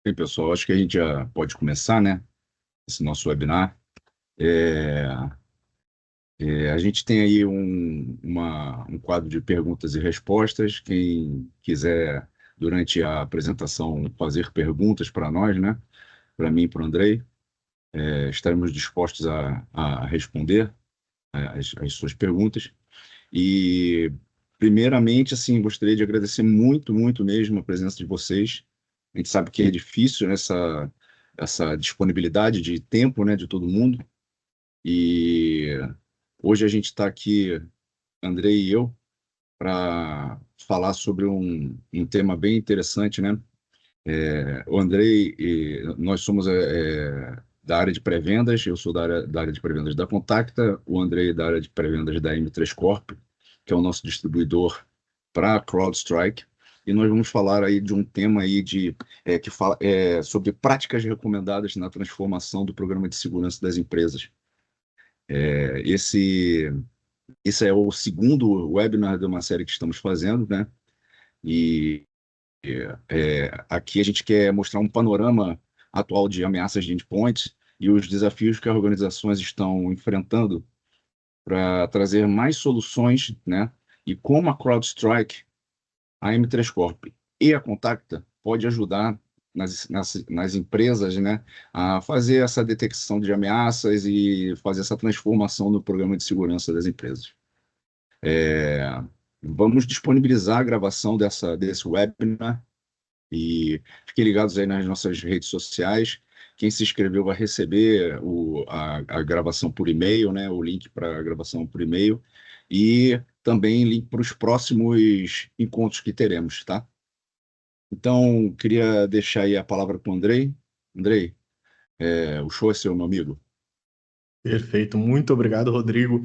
Bem, pessoal, acho que a gente já pode começar, né? Esse nosso webinar. É, a gente tem aí um quadro de perguntas e respostas. Quem quiser, durante a apresentação, fazer perguntas para nós, né? Para mim e para o Andrei, estaremos dispostos a responder as suas perguntas. E, primeiramente, assim, gostaria de agradecer muito, muito mesmo a presença de vocês. A gente sabe que é difícil essa disponibilidade de tempo, né, de todo mundo. E hoje a gente está aqui, Andrei e eu, para falar sobre um tema bem interessante, né? O Andrei, nós somos da área de pré-vendas, eu sou da área de pré-vendas da Contacta, o Andrei da área de pré-vendas da M3 Corp, que é o nosso distribuidor para a CrowdStrike, e nós vamos falar aí de um tema aí que fala sobre práticas recomendadas na transformação do programa de segurança das empresas. É, esse, esse é o segundo webinar de uma série que estamos fazendo, né? E aqui a gente quer mostrar um panorama atual de ameaças de endpoints e os desafios que as organizações estão enfrentando para trazer mais soluções, né? E como a CrowdStrike, a M3 Corp e a Contacta pode ajudar nas empresas, né, a fazer essa detecção de ameaças e fazer essa transformação no programa de segurança das empresas. Vamos disponibilizar a gravação desse webinar e fiquem ligados aí nas nossas redes sociais. Quem se inscreveu vai receber a gravação por e-mail, né? O link para a gravação por e-mail e também link para os próximos encontros que teremos, tá? Então, queria deixar aí a palavra para o Andrei. Andrei, o show é seu, meu amigo. Perfeito, muito obrigado, Rodrigo.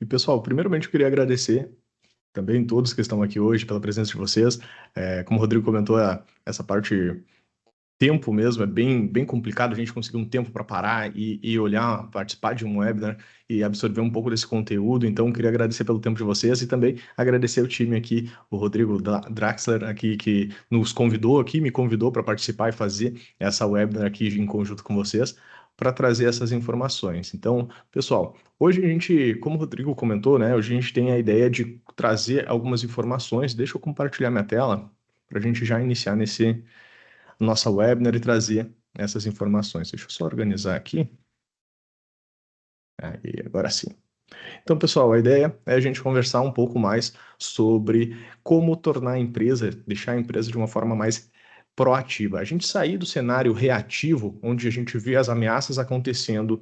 E pessoal, primeiramente eu queria agradecer também todos que estão aqui hoje pela presença de vocês. Como o Rodrigo comentou, essa parte tempo mesmo é bem complicado a gente conseguir um tempo para parar e olhar, participar de um webinar e absorver um pouco desse conteúdo. Então, eu queria agradecer pelo tempo de vocês e também agradecer o time aqui, o Rodrigo Draxler aqui que nos convidou aqui, me convidou para participar e fazer essa webinar aqui em conjunto com vocês para trazer essas informações. Então, pessoal, hoje a gente, como o Rodrigo comentou, né, hoje a gente tem a ideia de trazer algumas informações. Deixa eu compartilhar minha tela para a gente já iniciar nesse nossa webinar e trazer essas informações. Deixa eu só organizar aqui. Aí, agora sim. Então, pessoal, a ideia é a gente conversar um pouco mais sobre como tornar a empresa, deixar a empresa de uma forma mais proativa. A gente sair do cenário reativo, onde a gente vê as ameaças acontecendo,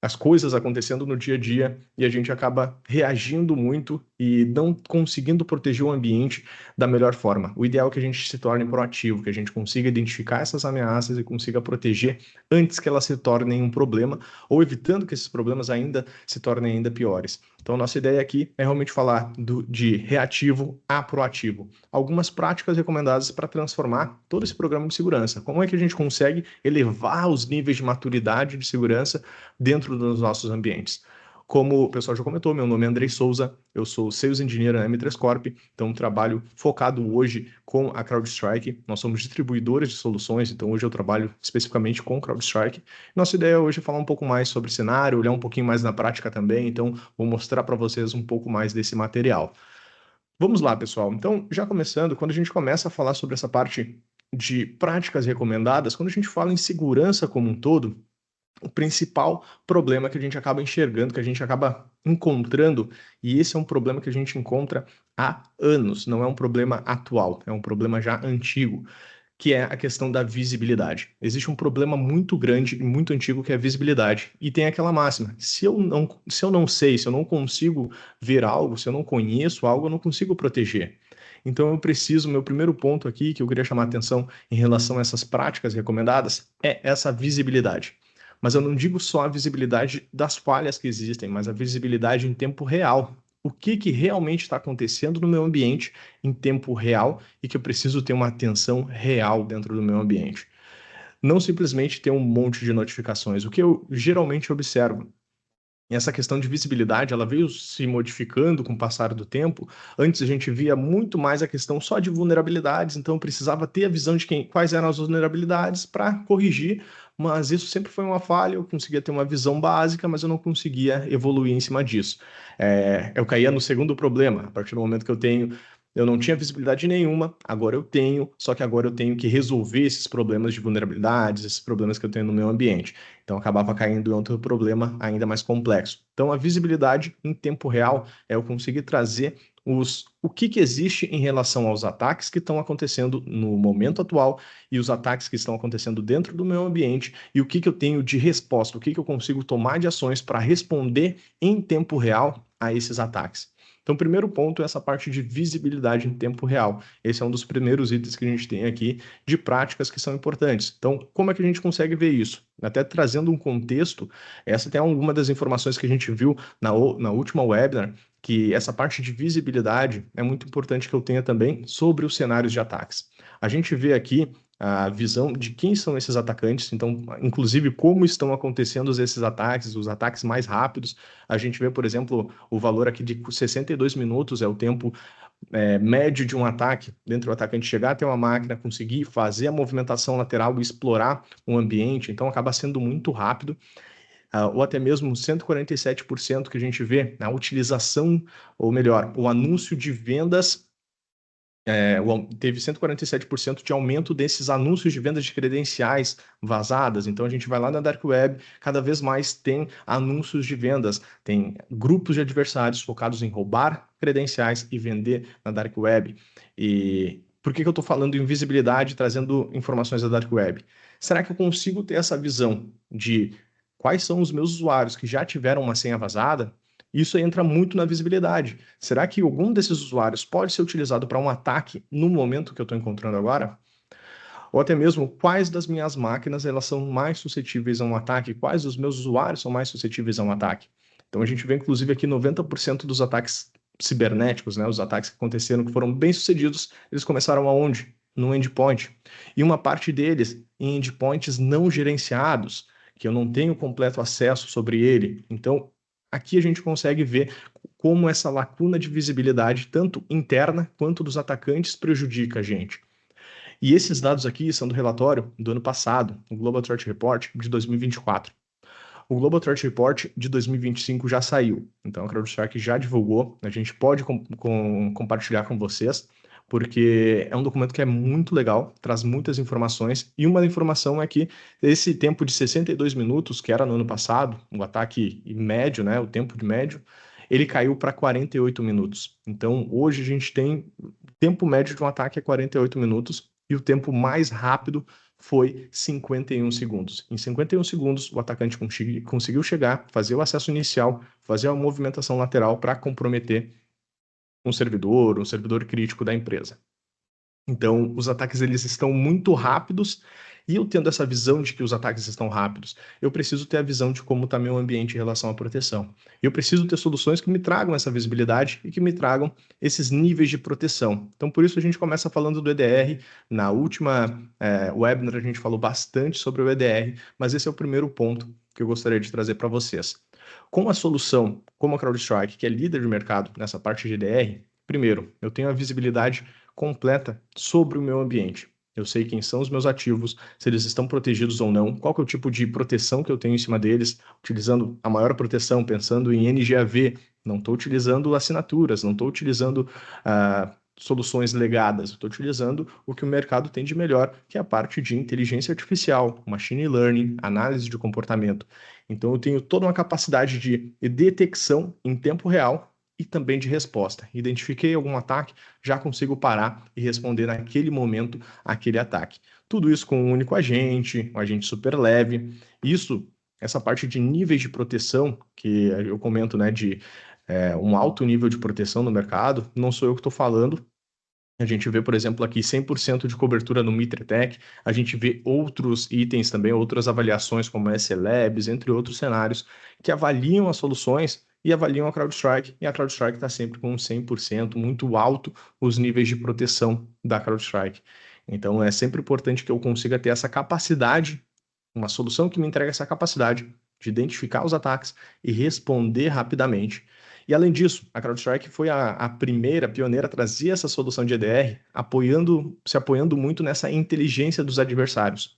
as coisas acontecendo no dia a dia e a gente acaba reagindo muito e não conseguindo proteger o ambiente da melhor forma. O ideal é que a gente se torne proativo, que a gente consiga identificar essas ameaças e consiga proteger antes que elas se tornem um problema ou evitando que esses problemas ainda se tornem ainda piores. Então, nossa ideia aqui é realmente falar de reativo a proativo. Algumas práticas recomendadas para transformar todo esse programa de segurança. Como é que a gente consegue elevar os níveis de maturidade de segurança dentro dos nossos ambientes? Como o pessoal já comentou, meu nome é Andrei Souza, eu sou Sales Engineer na M3 Corp, então trabalho focado hoje com a CrowdStrike. Nós somos distribuidores de soluções, então hoje eu trabalho especificamente com CrowdStrike. Nossa ideia hoje é falar um pouco mais sobre cenário, olhar um pouquinho mais na prática também, então vou mostrar para vocês um pouco mais desse material. Vamos lá, pessoal. Então, já começando, quando a gente começa a falar sobre essa parte de práticas recomendadas, quando a gente fala em segurança como um todo, o principal problema que a gente acaba enxergando, que a gente acaba encontrando, e esse é um problema que a gente encontra há anos, não é um problema atual, é um problema já antigo, que é a questão da visibilidade. Existe um problema muito grande e muito antigo que é a visibilidade. E tem aquela máxima: se eu não sei, se eu não consigo ver algo, se eu não conheço algo, eu não consigo proteger. Então eu preciso, meu primeiro ponto aqui que eu queria chamar a atenção em relação a essas práticas recomendadas é essa visibilidade. Mas eu não digo só a visibilidade das falhas que existem, mas a visibilidade em tempo real. O que realmente está acontecendo no meu ambiente em tempo real e que eu preciso ter uma atenção real dentro do meu ambiente. Não simplesmente ter um monte de notificações. O que eu geralmente observo E essa questão de visibilidade, ela veio se modificando com o passar do tempo. Antes a gente via muito mais a questão só de vulnerabilidades, então eu precisava ter a visão de quais eram as vulnerabilidades para corrigir, mas isso sempre foi uma falha. Eu conseguia ter uma visão básica, mas eu não conseguia evoluir em cima disso. Eu caía no segundo problema. A partir do momento que eu não tinha visibilidade nenhuma, agora eu tenho, só que agora eu tenho que resolver esses problemas de vulnerabilidades, esses problemas que eu tenho no meu ambiente. Então acabava caindo em outro problema ainda mais complexo. Então a visibilidade em tempo real é eu conseguir trazer o que existe em relação aos ataques que estão acontecendo no momento atual e os ataques que estão acontecendo dentro do meu ambiente e o que eu tenho de resposta, o que eu consigo tomar de ações para responder em tempo real a esses ataques. Então, o primeiro ponto é essa parte de visibilidade em tempo real. Esse é um dos primeiros itens que a gente tem aqui de práticas que são importantes. Então, como é que a gente consegue ver isso? Até trazendo um contexto, essa tem alguma das informações que a gente viu na última webinar, que essa parte de visibilidade é muito importante que eu tenha também sobre os cenários de ataques. A gente vê aqui a visão de quem são esses atacantes, então, inclusive, como estão acontecendo esses ataques, os ataques mais rápidos. A gente vê, por exemplo, o valor aqui de 62 minutos é o tempo médio de um ataque, dentro do atacante chegar até uma máquina, conseguir fazer a movimentação lateral e explorar o ambiente, então acaba sendo muito rápido. Ou até mesmo 147% que a gente vê na utilização, ou melhor, o anúncio de vendas teve 147% de aumento desses anúncios de vendas de credenciais vazadas. Então a gente vai lá na Dark Web, cada vez mais tem anúncios de vendas, tem grupos de adversários focados em roubar credenciais e vender na Dark Web. E por que eu estou falando em visibilidade, trazendo informações da Dark Web? Será que eu consigo ter essa visão de quais são os meus usuários que já tiveram uma senha vazada? Isso entra muito na visibilidade. Será que algum desses usuários pode ser utilizado para um ataque no momento que eu estou encontrando agora? Ou até mesmo quais das minhas máquinas elas são mais suscetíveis a um ataque? Quais dos meus usuários são mais suscetíveis a um ataque? Então a gente vê inclusive aqui 90% dos ataques cibernéticos, né, os ataques que aconteceram que foram bem sucedidos, eles começaram aonde? No endpoint. E uma parte deles em endpoints não gerenciados, que eu não tenho completo acesso sobre ele. Então aqui a gente consegue ver como essa lacuna de visibilidade, tanto interna quanto dos atacantes, prejudica a gente. E esses dados aqui são do relatório do ano passado, o Global Threat Report de 2024. O Global Threat Report de 2025 já saiu, então a CrowdStrike já divulgou, a gente pode compartilhar com vocês, porque é um documento que é muito legal, traz muitas informações, e uma informação é que esse tempo de 62 minutos, que era no ano passado, o ataque médio, né, o tempo de médio, ele caiu para 48 minutos. Então, hoje a gente tem o tempo médio de um ataque é 48 minutos, e o tempo mais rápido foi 51 segundos. Em 51 segundos, o atacante conseguiu chegar, fazer o acesso inicial, fazer a movimentação lateral para comprometer um servidor crítico da empresa. Então, os ataques eles estão muito rápidos e eu tendo essa visão de que os ataques estão rápidos, eu preciso ter a visão de como está meu ambiente em relação à proteção. Eu preciso ter soluções que me tragam essa visibilidade e que me tragam esses níveis de proteção. Então, por isso a gente começa falando do EDR. Na última webinar a gente falou bastante sobre o EDR, mas esse é o primeiro ponto que eu gostaria de trazer para vocês. Com a solução como a CrowdStrike, que é líder de mercado nessa parte de EDR, primeiro, eu tenho a visibilidade completa sobre o meu ambiente. Eu sei quem são os meus ativos, se eles estão protegidos ou não, qual que é o tipo de proteção que eu tenho em cima deles, utilizando a maior proteção, pensando em NGAV, não estou utilizando assinaturas, não estou utilizando soluções legadas, estou utilizando o que o mercado tem de melhor, que é a parte de inteligência artificial, machine learning, análise de comportamento. Então eu tenho toda uma capacidade de detecção em tempo real e também de resposta. Identifiquei algum ataque, já consigo parar e responder naquele momento aquele ataque. Tudo isso com um único agente, um agente super leve. Essa parte de níveis de proteção, que eu comento, né, de um alto nível de proteção no mercado, não sou eu que estou falando. A gente vê, por exemplo, aqui 100% de cobertura no MitraTech, a gente vê outros itens também, outras avaliações como SLabs, entre outros cenários, que avaliam as soluções e avaliam a CrowdStrike, e a CrowdStrike está sempre com 100%, muito alto os níveis de proteção da CrowdStrike. Então é sempre importante que eu consiga ter essa capacidade, uma solução que me entregue essa capacidade de identificar os ataques e responder rapidamente. E além disso, a CrowdStrike foi a primeira, pioneira a trazer essa solução de EDR, se apoiando muito nessa inteligência dos adversários.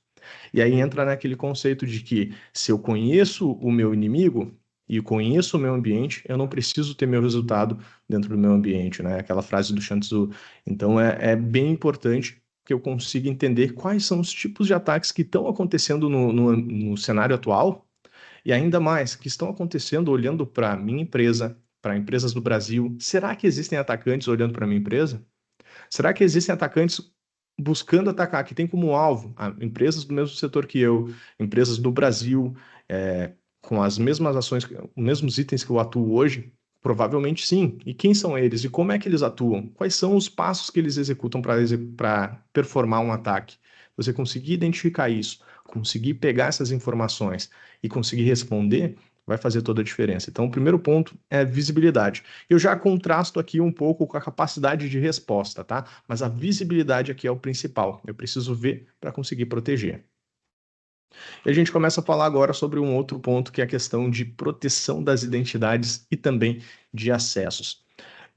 E aí entra naquele conceito de que se eu conheço o meu inimigo e conheço o meu ambiente, eu não preciso ter meu resultado dentro do meu ambiente, né? Aquela frase do Sun Tzu. Então é bem importante que eu consiga entender quais são os tipos de ataques que estão acontecendo no cenário atual e ainda mais, que estão acontecendo olhando para a minha empresa, para empresas do Brasil. Será que existem atacantes olhando para a minha empresa? Será que existem atacantes buscando atacar, que tem como alvo empresas do mesmo setor que eu, empresas do Brasil, com as mesmas ações, os mesmos itens que eu atuo hoje? Provavelmente sim. E quem são eles? E como é que eles atuam? Quais são os passos que eles executam para performar um ataque? Você conseguir identificar isso, conseguir pegar essas informações e conseguir responder, vai fazer toda a diferença. Então, o primeiro ponto é visibilidade. Eu já contrasto aqui um pouco com a capacidade de resposta, tá? Mas a visibilidade aqui é o principal. Eu preciso ver para conseguir proteger. E a gente começa a falar agora sobre um outro ponto, que é a questão de proteção das identidades e também de acessos.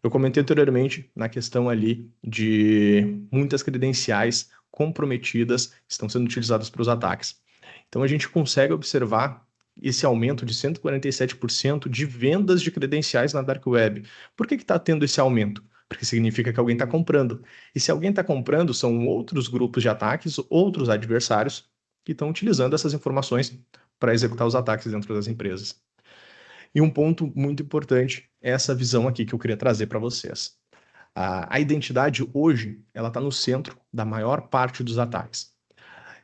Eu comentei anteriormente na questão ali de muitas credenciais comprometidas estão sendo utilizadas para os ataques. Então a gente consegue observar esse aumento de 147% de vendas de credenciais na Dark Web. Por que está tendo esse aumento? Porque significa que alguém está comprando. E se alguém está comprando, são outros grupos de ataques, outros adversários que estão utilizando essas informações para executar os ataques dentro das empresas. E um ponto muito importante é essa visão aqui que eu queria trazer para vocês. A identidade hoje, ela está no centro da maior parte dos ataques.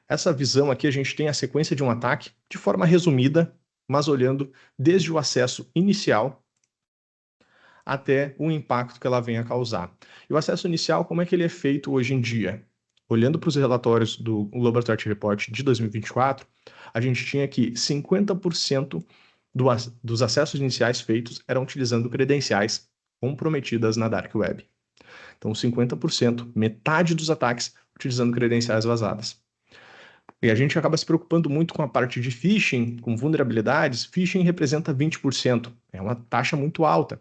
Essa visão aqui, a gente tem a sequência de um ataque de forma resumida, mas olhando desde o acesso inicial até o impacto que ela vem a causar. E o acesso inicial, como é que ele é feito hoje em dia? Olhando para os relatórios do Global Threat Report de 2024, a gente tinha que 50% dos acessos iniciais feitos eram utilizando credenciais comprometidas na Dark Web. Então, 50%, metade dos ataques utilizando credenciais vazadas. E a gente acaba se preocupando muito com a parte de phishing, com vulnerabilidades. Phishing representa 20%, é uma taxa muito alta.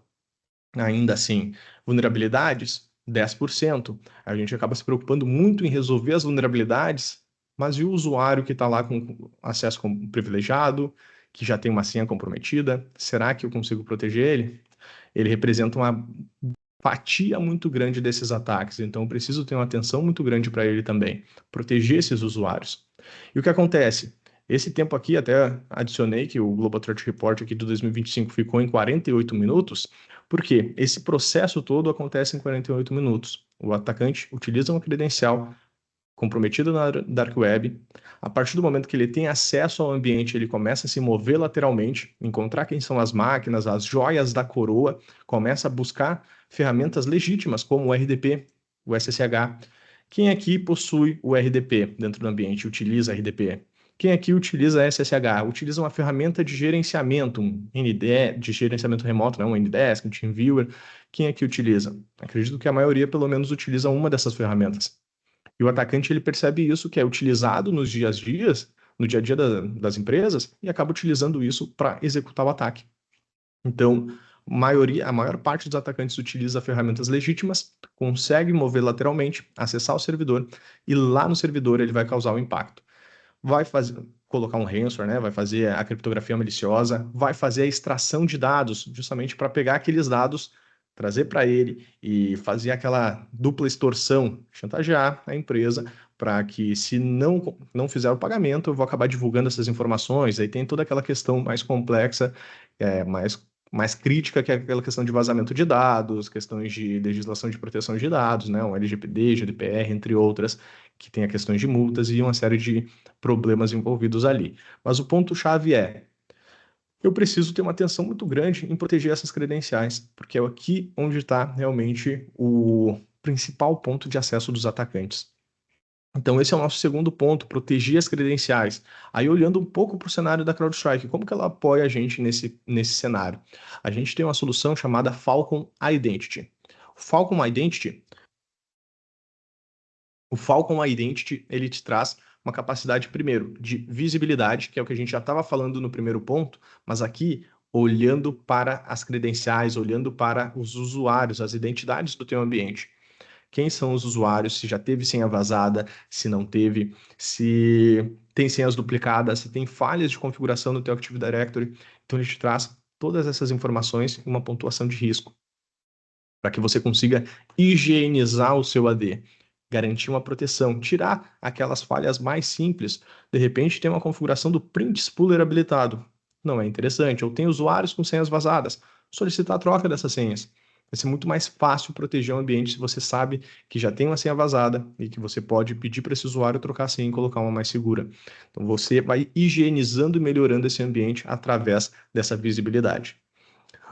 Ainda assim, vulnerabilidades, 10%. A gente acaba se preocupando muito em resolver as vulnerabilidades, mas e o usuário que está lá com acesso privilegiado, que já tem uma senha comprometida? Será que eu consigo proteger ele? Ele representa uma fatia muito grande desses ataques, então eu preciso ter uma atenção muito grande para ele também, proteger esses usuários. E o que acontece? Esse tempo aqui, até adicionei que o Global Threat Report aqui de 2025 ficou em 48 minutos, porque esse processo todo acontece em 48 minutos. O atacante utiliza uma credencial comprometida na Dark Web. A partir do momento que ele tem acesso ao ambiente, ele começa a se mover lateralmente, encontrar quem são as máquinas, as joias da coroa, começa a buscar ferramentas legítimas, como o RDP, o SSH. Quem aqui possui o RDP dentro do ambiente, utiliza RDP? Quem aqui utiliza SSH? Utiliza uma ferramenta de gerenciamento, um ND, de gerenciamento remoto, né? Um Ndesk, um TeamViewer. Quem aqui utiliza? Acredito que a maioria, pelo menos, utiliza uma dessas ferramentas. E o atacante ele percebe isso, que é utilizado no dia a dia das empresas, e acaba utilizando isso para executar o ataque. Então, a maior parte dos atacantes utiliza ferramentas legítimas, consegue mover lateralmente, acessar o servidor, e lá no servidor ele vai causar o impacto. Vai colocar um ransomware, né? Vai fazer a criptografia maliciosa, vai fazer a extração de dados, justamente para pegar aqueles dados, trazer para ele e fazer aquela dupla extorsão, chantagear a empresa para que, se não fizer o pagamento, eu vou acabar divulgando essas informações. Aí tem toda aquela questão mais complexa, mais crítica, que é aquela questão de vazamento de dados, questões de legislação de proteção de dados, né? O LGPD, GDPR, entre outras, que tem a questões de multas e uma série de problemas envolvidos ali. Mas o ponto-chave é: eu preciso ter uma atenção muito grande em proteger essas credenciais, porque é aqui onde está realmente o principal ponto de acesso dos atacantes. Então, esse é o nosso segundo ponto, proteger as credenciais. Aí, olhando um pouco para o cenário da CrowdStrike, como que ela apoia a gente nesse cenário? A gente tem uma solução chamada Falcon Identity. O Falcon Identity, ele te traz uma capacidade, primeiro, de visibilidade, que é o que a gente já estava falando no primeiro ponto, mas aqui olhando para as credenciais, olhando para os usuários, as identidades do teu ambiente. Quem são os usuários, se já teve senha vazada, se não teve, se tem senhas duplicadas, se tem falhas de configuração no teu Active Directory. Então, ele te traz todas essas informações em uma pontuação de risco, para que você consiga higienizar o seu AD, garantir uma proteção, tirar aquelas falhas mais simples. De repente, tem uma configuração do print spooler habilitado. Não é interessante. Ou tem usuários com senhas vazadas. Solicitar a troca dessas senhas. Vai ser muito mais fácil proteger o ambiente se você sabe que já tem uma senha vazada e que você pode pedir para esse usuário trocar a senha e colocar uma mais segura. Então, você vai higienizando e melhorando esse ambiente através dessa visibilidade.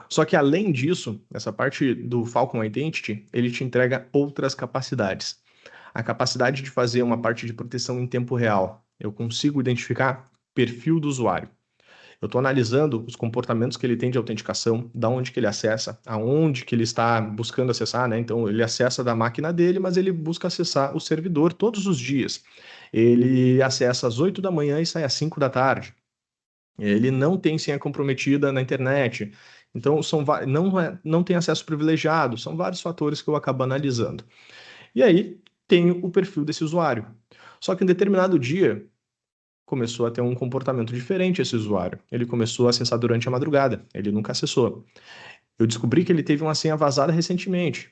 Só que além disso, essa parte do Falcon Identity, ele te entrega outras capacidades. A capacidade de fazer uma parte de proteção em tempo real. Eu consigo identificar perfil do usuário. Eu estou analisando os comportamentos que ele tem de autenticação, da onde que ele acessa, aonde que ele está buscando acessar, né? Então, ele acessa da máquina dele, mas ele busca acessar o servidor todos os dias. Ele acessa às 8 da manhã e sai às 5 da tarde. Ele não tem senha comprometida na internet. Então, não tem acesso privilegiado. São vários fatores que eu acabo analisando. E aí, tenho o perfil desse usuário. Só que em determinado dia, começou a ter um comportamento diferente esse usuário. Ele começou a acessar durante a madrugada. Ele nunca acessou. Eu descobri que ele teve uma senha vazada recentemente.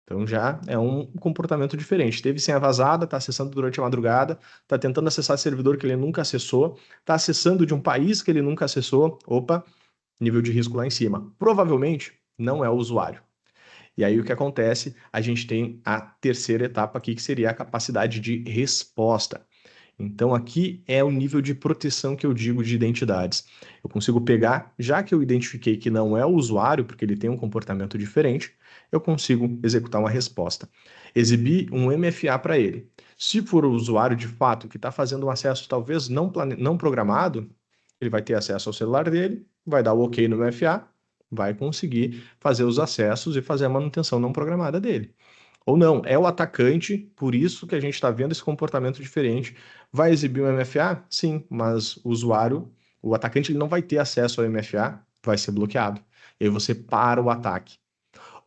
Então já é um comportamento diferente. Teve senha vazada, está acessando durante a madrugada, está tentando acessar servidor que ele nunca acessou, está acessando de um país que ele nunca acessou. Opa, nível de risco lá em cima. Provavelmente não é o usuário. E aí o que acontece? A gente tem a terceira etapa aqui, que seria a capacidade de resposta. Então, aqui é o nível de proteção que eu digo de identidades. Eu consigo pegar, já que eu identifiquei que não é o usuário, porque ele tem um comportamento diferente, eu consigo executar uma resposta. Exibir um MFA para ele. Se for o usuário de fato que está fazendo um acesso talvez não programado, ele vai ter acesso ao celular dele, vai dar o OK no MFA, vai conseguir fazer os acessos e fazer a manutenção não programada dele. Ou não, é o atacante, por isso que a gente está vendo esse comportamento diferente. Vai exibir um MFA? Sim, mas o usuário, o atacante, ele não vai ter acesso ao MFA, vai ser bloqueado. E aí você para o ataque.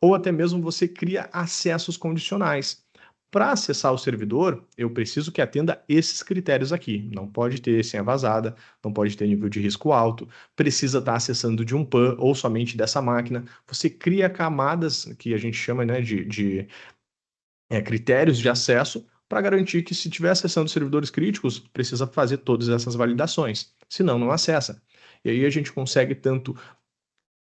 Ou até mesmo você cria acessos condicionais. Para acessar o servidor, eu preciso que atenda esses critérios aqui. Não pode ter senha vazada, não pode ter nível de risco alto, precisa estar acessando de um PAN ou somente dessa máquina. Você cria camadas que a gente chama, né, de critérios de acesso para garantir que, se estiver acessando servidores críticos, precisa fazer todas essas validações, senão não acessa. E aí a gente consegue tanto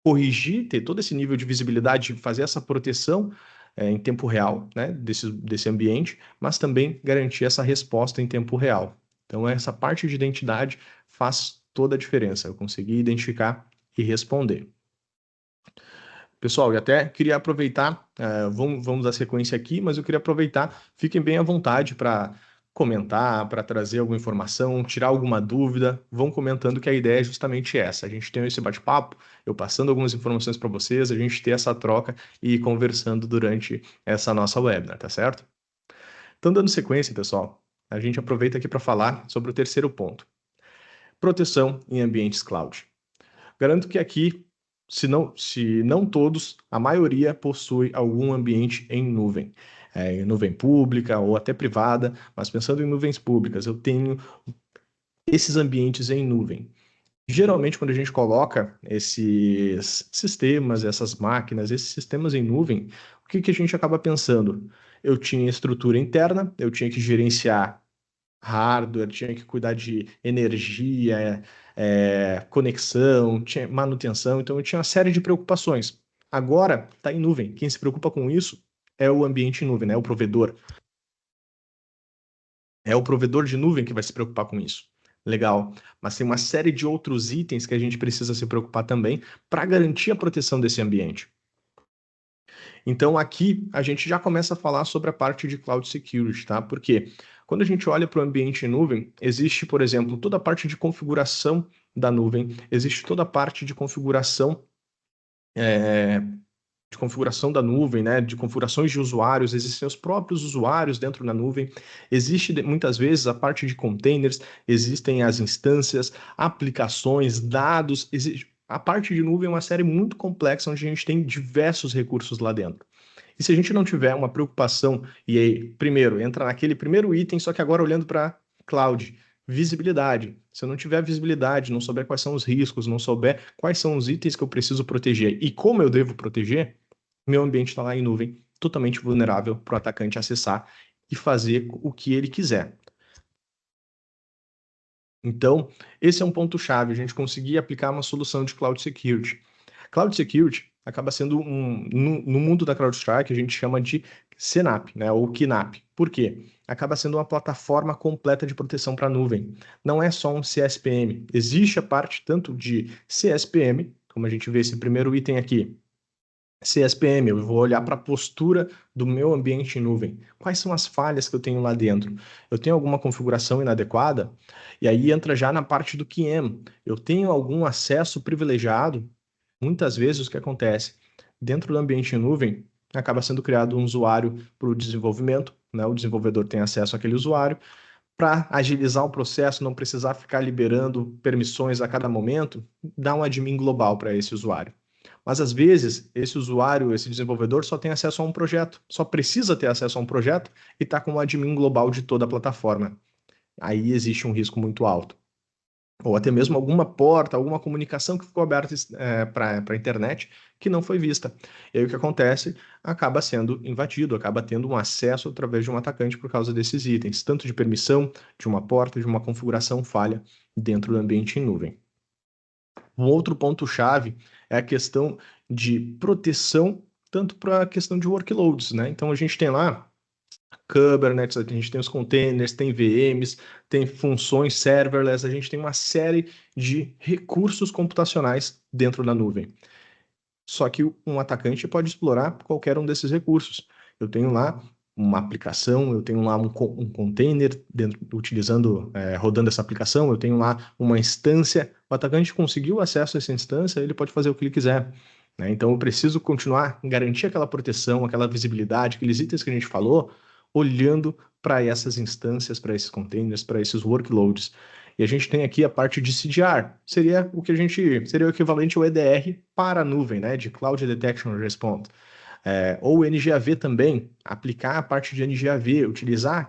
corrigir, ter todo esse nível de visibilidade, fazer essa proteção em tempo real, né, desse ambiente, mas também garantir essa resposta em tempo real. Então, essa parte de identidade faz toda a diferença, eu conseguir identificar e responder. Pessoal, e até queria aproveitar, vamos dar sequência aqui, mas eu queria aproveitar, fiquem bem à vontade para comentar, para trazer alguma informação, tirar alguma dúvida, vão comentando, que a ideia é justamente essa, a gente tem esse bate-papo, eu passando algumas informações para vocês, a gente ter essa troca e ir conversando durante essa nossa webinar, tá certo? Então, dando sequência, pessoal, a gente aproveita aqui para falar sobre o terceiro ponto, proteção em ambientes cloud. Garanto que aqui, se não todos, a maioria possui algum ambiente em nuvem. Nuvem pública ou até privada, mas pensando em nuvens públicas, eu tenho esses ambientes em nuvem. Geralmente, quando a gente coloca esses sistemas, essas máquinas, esses sistemas em nuvem, o que a gente acaba pensando? Eu tinha estrutura interna, eu tinha que gerenciar hardware, tinha que cuidar de energia, conexão, tinha manutenção, então eu tinha uma série de preocupações. Agora está em nuvem. Quem se preocupa com isso é o ambiente em nuvem, né? O provedor. É o provedor de nuvem que vai se preocupar com isso. Legal. Mas tem uma série de outros itens que a gente precisa se preocupar também para garantir a proteção desse ambiente. Então, aqui a gente já começa a falar sobre a parte de Cloud Security, tá? Porque quando a gente olha para o ambiente em nuvem, existe, por exemplo, toda a parte de configuração da nuvem, existe toda a parte de configuração de configuração da nuvem, né, de configurações de usuários, existem os próprios usuários dentro da nuvem, existe muitas vezes a parte de containers, existem as instâncias, aplicações, dados, a parte de nuvem é uma série muito complexa onde a gente tem diversos recursos lá dentro. E se a gente não tiver uma preocupação, e aí, primeiro, entra naquele primeiro item, só que agora olhando para cloud, visibilidade. Se eu não tiver visibilidade, não souber quais são os riscos, não souber quais são os itens que eu preciso proteger e como eu devo proteger, meu ambiente está lá em nuvem, totalmente vulnerável para o atacante acessar e fazer o que ele quiser. Então, esse é um ponto-chave, a gente conseguir aplicar uma solução de Cloud Security. Cloud Security acaba sendo no mundo da CrowdStrike, a gente chama de CNAPP, né, ou KNAPP. Por quê? Acaba sendo uma plataforma completa de proteção para a nuvem. Não é só um CSPM. Existe a parte tanto de CSPM, como a gente vê esse primeiro item aqui, CSPM, eu vou olhar para a postura do meu ambiente em nuvem. Quais são as falhas que eu tenho lá dentro? Eu tenho alguma configuração inadequada? E aí entra já na parte do QM. Eu tenho algum acesso privilegiado? Muitas vezes o que acontece? Dentro do ambiente em nuvem, acaba sendo criado um usuário para o desenvolvimento, né? O desenvolvedor tem acesso àquele usuário. Para agilizar o processo, não precisar ficar liberando permissões a cada momento, dá um admin global para esse usuário. Mas às vezes, esse usuário, esse desenvolvedor só tem acesso a um projeto, só precisa ter acesso a um projeto e está com o admin global de toda a plataforma. Aí existe um risco muito alto. Ou até mesmo alguma porta, alguma comunicação que ficou aberta para a internet que não foi vista. E aí o que acontece? Acaba sendo invadido, acaba tendo um acesso através de um atacante por causa desses itens, tanto de permissão, de uma porta, de uma configuração falha dentro do ambiente em nuvem. Um outro ponto-chave é a questão de proteção, tanto para a questão de workloads, né? Então a gente tem lá Kubernetes, a gente tem os containers, tem VMs, tem funções serverless, a gente tem uma série de recursos computacionais dentro da nuvem. Só que um atacante pode explorar qualquer um desses recursos. Eu tenho lá uma aplicação, eu tenho lá um container dentro, utilizando, rodando essa aplicação, eu tenho lá uma instância. O atacante conseguiu acesso a essa instância, ele pode fazer o que ele quiser. Né? Então eu preciso continuar, garantir aquela proteção, aquela visibilidade, aqueles itens que a gente falou, olhando para essas instâncias, para esses containers, para esses workloads. E a gente tem aqui a parte de CDR, seria o equivalente ao EDR para a nuvem, né, de Cloud Detection and Response. Ou NGAV também, aplicar a parte de NGAV, utilizar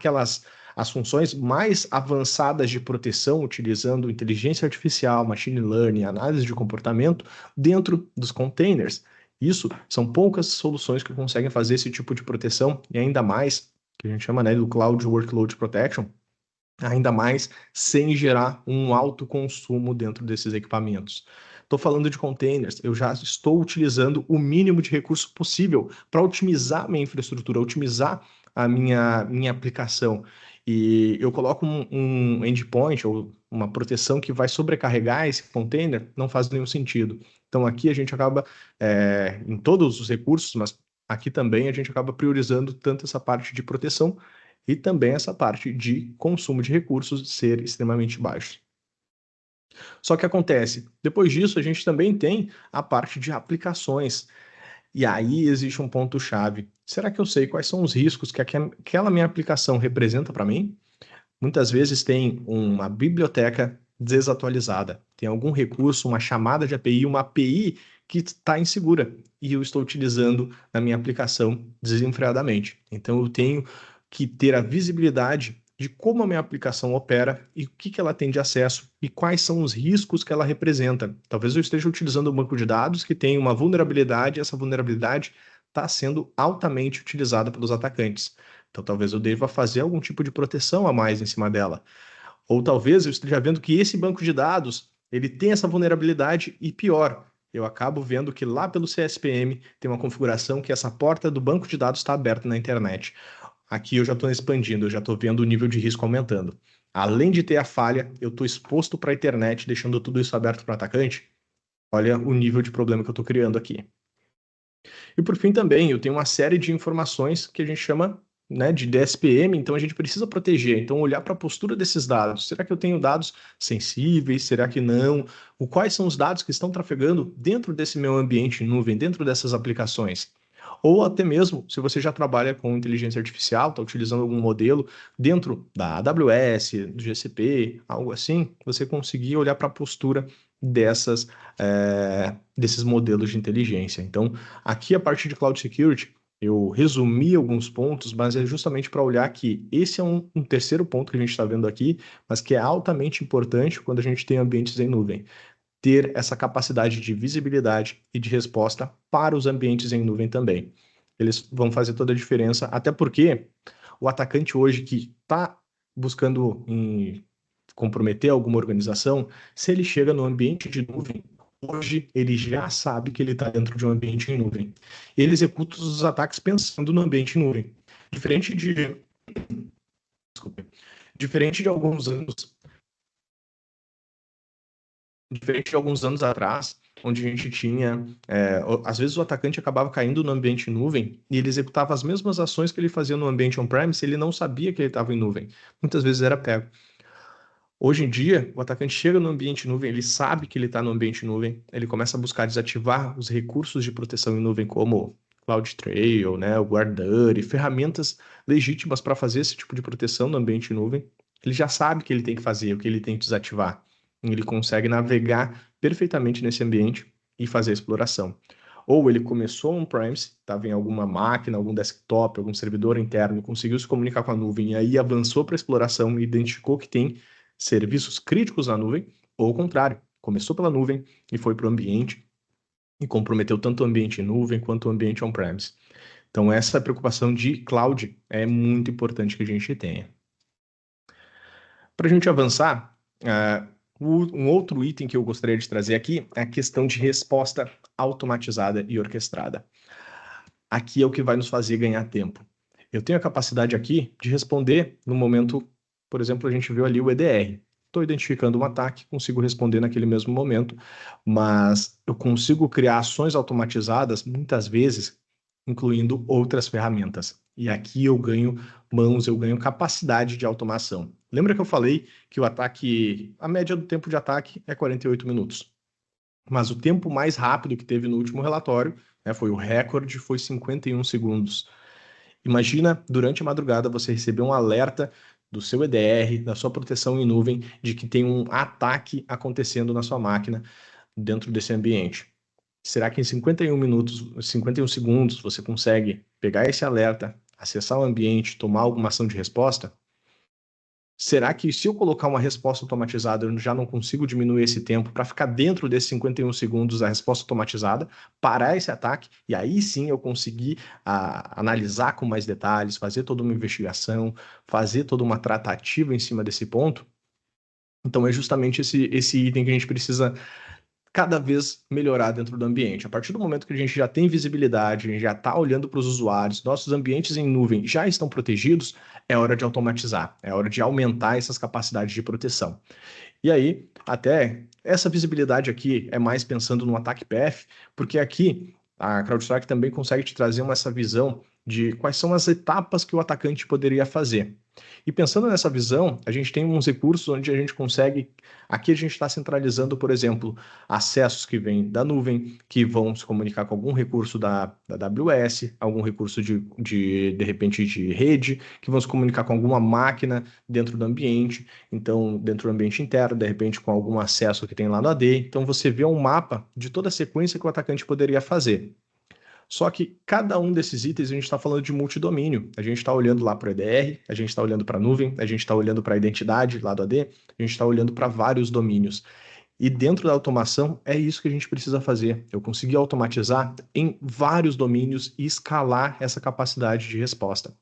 as funções mais avançadas de proteção, utilizando inteligência artificial, machine learning, análise de comportamento dentro dos containers. Isso são poucas soluções que conseguem fazer esse tipo de proteção e ainda mais, que a gente chama, né, do Cloud Workload Protection, ainda mais sem gerar um alto consumo dentro desses equipamentos. Estou falando de containers, eu já estou utilizando o mínimo de recurso possível para otimizar a minha infraestrutura, otimizar a minha aplicação. E eu coloco um endpoint ou uma proteção que vai sobrecarregar esse container, não faz nenhum sentido. Então aqui a gente acaba, em todos os recursos, mas aqui também a gente acaba priorizando tanto essa parte de proteção e também essa parte de consumo de recursos ser extremamente baixo. Só que acontece, depois disso a gente também tem a parte de aplicações. E aí existe um ponto-chave. Será que eu sei quais são os riscos que aquela minha aplicação representa para mim? Muitas vezes tem uma biblioteca desatualizada, tem algum recurso, uma chamada de API, uma API que está insegura e eu estou utilizando na minha aplicação desenfreadamente. Então eu tenho que ter a visibilidade de como a minha aplicação opera e o que ela tem de acesso e quais são os riscos que ela representa. Talvez eu esteja utilizando um banco de dados que tem uma vulnerabilidade e essa vulnerabilidade está sendo altamente utilizada pelos atacantes. Então talvez eu deva fazer algum tipo de proteção a mais em cima dela. Ou talvez eu esteja vendo que esse banco de dados ele tem essa vulnerabilidade e pior, eu acabo vendo que lá pelo CSPM tem uma configuração que essa porta do banco de dados está aberta na internet. Aqui eu já estou expandindo, eu já estou vendo o nível de risco aumentando. Além de ter a falha, eu estou exposto para a internet, deixando tudo isso aberto para o atacante. Olha o nível de problema que eu estou criando aqui. E por fim também, eu tenho uma série de informações que a gente chama né, de DSPM, então a gente precisa proteger. Então, olhar para a postura desses dados. Será que eu tenho dados sensíveis? Será que não? Quais são os dados que estão trafegando dentro desse meu ambiente em nuvem, dentro dessas aplicações? Ou até mesmo, se você já trabalha com inteligência artificial, está utilizando algum modelo dentro da AWS, do GCP, algo assim, você conseguir olhar para a postura desses modelos de inteligência. Então, aqui a parte de Cloud Security, eu resumi alguns pontos, mas é justamente para olhar que esse é um terceiro ponto que a gente está vendo aqui, mas que é altamente importante quando a gente tem ambientes em nuvem. Ter essa capacidade de visibilidade e de resposta para os ambientes em nuvem também. Eles vão fazer toda a diferença, até porque o atacante hoje que está buscando comprometer alguma organização, se ele chega no ambiente de nuvem, hoje ele já sabe que ele está dentro de um ambiente em nuvem. Ele executa os ataques pensando no ambiente em nuvem. Diferente de, desculpe, diferente de alguns anos, diferente de alguns anos atrás, onde a gente tinha, às vezes o atacante acabava caindo no ambiente em nuvem e ele executava as mesmas ações que ele fazia no ambiente on-premise, ele não sabia que ele estava em nuvem. Muitas vezes era pego. Hoje em dia, o atacante chega no ambiente nuvem, ele sabe que ele está no ambiente nuvem, ele começa a buscar desativar os recursos de proteção em nuvem, como CloudTrail, né, o GuardDuty, ferramentas legítimas para fazer esse tipo de proteção no ambiente nuvem. Ele já sabe o que ele tem que fazer, o que ele tem que desativar. Ele consegue navegar perfeitamente nesse ambiente e fazer a exploração. Ou ele começou on-premise, estava em alguma máquina, algum desktop, algum servidor interno, conseguiu se comunicar com a nuvem e aí avançou para a exploração e identificou que tem serviços críticos na nuvem, ou ao contrário, começou pela nuvem e foi para o ambiente e comprometeu tanto o ambiente em nuvem quanto o ambiente on-premise. Então, essa preocupação de cloud é muito importante que a gente tenha. Para a gente avançar, um outro item que eu gostaria de trazer aqui é a questão de resposta automatizada e orquestrada. Aqui é o que vai nos fazer ganhar tempo. Eu tenho a capacidade aqui de responder no momento, por exemplo, a gente viu ali o EDR. Estou identificando um ataque, consigo responder naquele mesmo momento, mas eu consigo criar ações automatizadas, muitas vezes, incluindo outras ferramentas. E aqui eu ganho mãos, eu ganho capacidade de automação. Lembra que eu falei que o ataque, a média do tempo de ataque é 48 minutos. Mas o tempo mais rápido que teve no último relatório, né, foi o recorde, foi 51 segundos. Imagina, durante a madrugada, você receber um alerta do seu EDR, da sua proteção em nuvem, de que tem um ataque acontecendo na sua máquina dentro desse ambiente. Será que em 51 minutos, 51 segundos, você consegue pegar esse alerta, acessar o ambiente, tomar alguma ação de resposta? Será que se eu colocar uma resposta automatizada, eu já não consigo diminuir esse tempo para ficar dentro desses 51 segundos da resposta automatizada, parar esse ataque, e aí sim eu conseguir analisar com mais detalhes, fazer toda uma investigação, fazer toda uma tratativa em cima desse ponto? Então é justamente esse item que a gente precisa cada vez melhorar dentro do ambiente. A partir do momento que a gente já tem visibilidade, a gente já está olhando para os usuários, nossos ambientes em nuvem já estão protegidos, é hora de automatizar, é hora de aumentar essas capacidades de proteção. E aí, até essa visibilidade aqui é mais pensando no ataque PF, porque aqui a CrowdStrike também consegue te trazer essa visão de quais são as etapas que o atacante poderia fazer. E pensando nessa visão, a gente tem uns recursos onde a gente consegue. Aqui a gente está centralizando, por exemplo, acessos que vêm da nuvem, que vão se comunicar com algum recurso da AWS, algum recurso de repente, de rede, que vão se comunicar com alguma máquina dentro do ambiente, então, dentro do ambiente interno, de repente, com algum acesso que tem lá no AD. Então, você vê um mapa de toda a sequência que o atacante poderia fazer. Só que cada um desses itens a gente está falando de multidomínio. A gente está olhando lá para o EDR, a gente está olhando para a nuvem, a gente está olhando para a identidade lá do AD, a gente está olhando para vários domínios. E dentro da automação é isso que a gente precisa fazer. Eu consegui automatizar em vários domínios e escalar essa capacidade de resposta.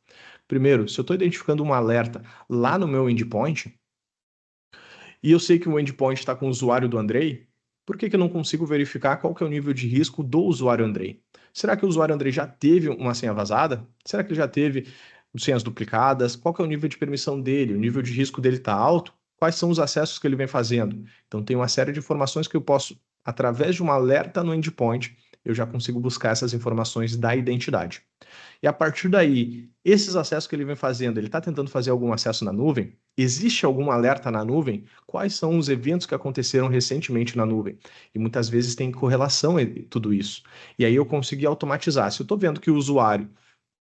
Primeiro, se eu estou identificando um alerta lá no meu endpoint, e eu sei que o endpoint está com o usuário do Andrei, por que eu não consigo verificar qual que é o nível de risco do usuário Andrei? Será que o usuário Andrei já teve uma senha vazada? Será que ele já teve senhas duplicadas? Qual que é o nível de permissão dele? O nível de risco dele está alto? Quais são os acessos que ele vem fazendo? Então, tem uma série de informações que eu posso, através de um alerta no endpoint, eu já consigo buscar essas informações da identidade. E a partir daí, esses acessos que ele vem fazendo, ele está tentando fazer algum acesso na nuvem? Existe algum alerta na nuvem? Quais são os eventos que aconteceram recentemente na nuvem? E muitas vezes tem correlação em tudo isso. E aí eu consegui automatizar. Se eu estou vendo que o usuário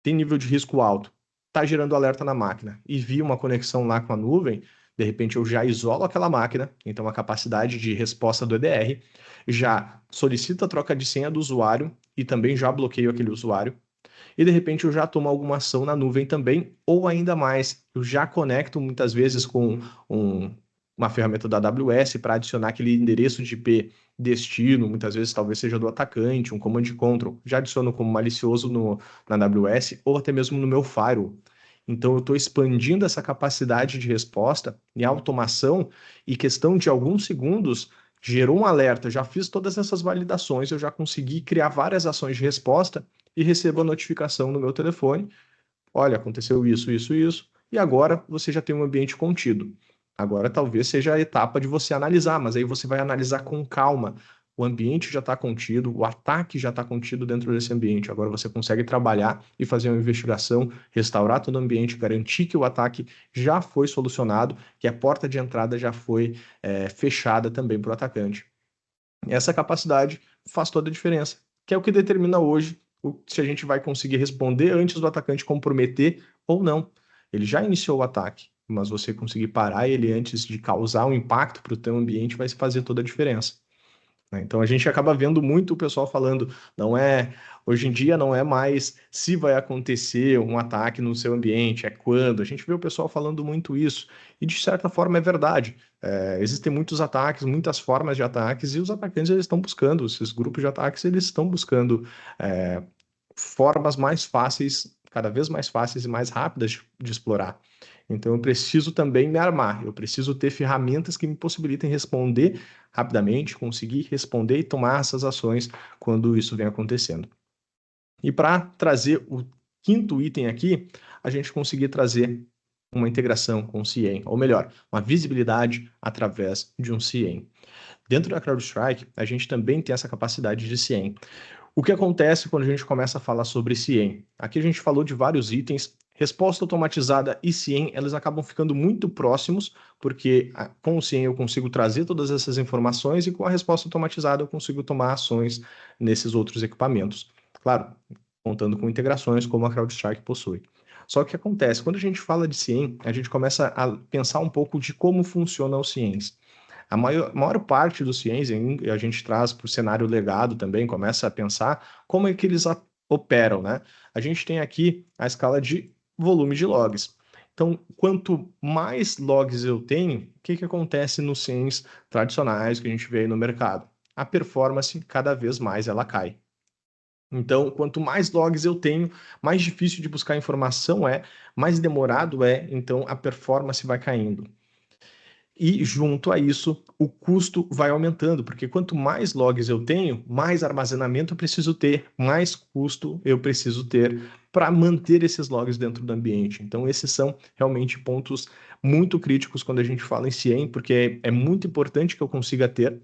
tem nível de risco alto, está gerando alerta na máquina e vi uma conexão lá com a nuvem, de repente eu já isolo aquela máquina, então a capacidade de resposta do EDR, já solicito a troca de senha do usuário e também já bloqueio aquele usuário, e de repente eu já tomo alguma ação na nuvem também, ou ainda mais, eu já conecto muitas vezes com uma ferramenta da AWS para adicionar aquele endereço de IP destino, muitas vezes talvez seja do atacante, um command control, já adiciono como malicioso na AWS ou até mesmo no meu firewall. Então eu estou expandindo essa capacidade de resposta e automação, e questão de alguns segundos gerou um alerta, já fiz todas essas validações, eu já consegui criar várias ações de resposta e recebo a notificação no meu telefone. Olha, aconteceu isso, isso, isso, e agora você já tem um ambiente contido. Agora talvez seja a etapa de você analisar, mas aí você vai analisar com calma. O ambiente já está contido, o ataque já está contido dentro desse ambiente. Agora você consegue trabalhar e fazer uma investigação, restaurar todo o ambiente, garantir que o ataque já foi solucionado, que a porta de entrada já foi fechada também para o atacante. E essa capacidade faz toda a diferença, que é o que determina hoje se a gente vai conseguir responder antes do atacante comprometer ou não. Ele já iniciou o ataque, mas você conseguir parar ele antes de causar um impacto para o teu ambiente vai fazer toda a diferença. Então a gente acaba vendo muito o pessoal falando, hoje em dia não é mais se vai acontecer um ataque no seu ambiente, é quando. A gente vê o pessoal falando muito isso, e de certa forma é verdade. Existem muitos ataques, muitas formas de ataques, e os atacantes eles estão buscando, esses grupos de ataques eles estão buscando formas mais fáceis, cada vez mais fáceis e mais rápidas de explorar. Então eu preciso também me armar, eu preciso ter ferramentas que me possibilitem responder rapidamente, conseguir responder e tomar essas ações quando isso vem acontecendo. E para trazer o quinto item aqui, a gente conseguir trazer uma integração com o CIEM, ou melhor, uma visibilidade através de um CIEM. Dentro da CrowdStrike, a gente também tem essa capacidade de CIEM. O que acontece quando a gente começa a falar sobre CIEM? Aqui a gente falou de vários itens. Resposta automatizada e CIEM, elas acabam ficando muito próximos, porque com o CIEM eu consigo trazer todas essas informações e com a resposta automatizada eu consigo tomar ações nesses outros equipamentos. Claro, contando com integrações como a CrowdStrike possui. Só que o que acontece? Quando a gente fala de CIEM, a gente começa a pensar um pouco de como funcionam os CIEMs. A maior parte dos ciências, a gente traz para o cenário legado também, começa a pensar como é que eles operam, né? A gente tem aqui a escala de volume de logs. Então, quanto mais logs eu tenho, o que acontece nos CIEMs tradicionais que a gente vê aí no mercado? A performance, cada vez mais, ela cai. Então, quanto mais logs eu tenho, mais difícil de buscar informação é, mais demorado é, então a performance vai caindo. E junto a isso, o custo vai aumentando, porque quanto mais logs eu tenho, mais armazenamento eu preciso ter, mais custo eu preciso ter para manter esses logs dentro do ambiente. Então, esses são realmente pontos muito críticos quando a gente fala em CIEM, porque é muito importante que eu consiga ter,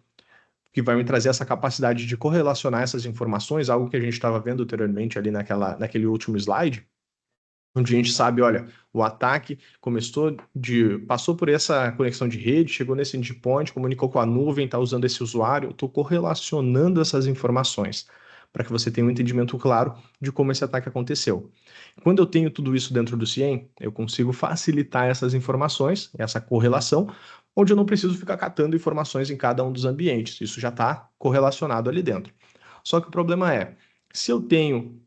que vai me trazer essa capacidade de correlacionar essas informações, algo que a gente estava vendo anteriormente ali naquele último slide, onde a gente sabe, olha, o ataque passou por essa conexão de rede, chegou nesse endpoint, comunicou com a nuvem, está usando esse usuário, estou correlacionando essas informações para que você tenha um entendimento claro de como esse ataque aconteceu. Quando eu tenho tudo isso dentro do CIEM, eu consigo facilitar essas informações, essa correlação, onde eu não preciso ficar catando informações em cada um dos ambientes. Isso já está correlacionado ali dentro. Só que o problema é, se eu tenho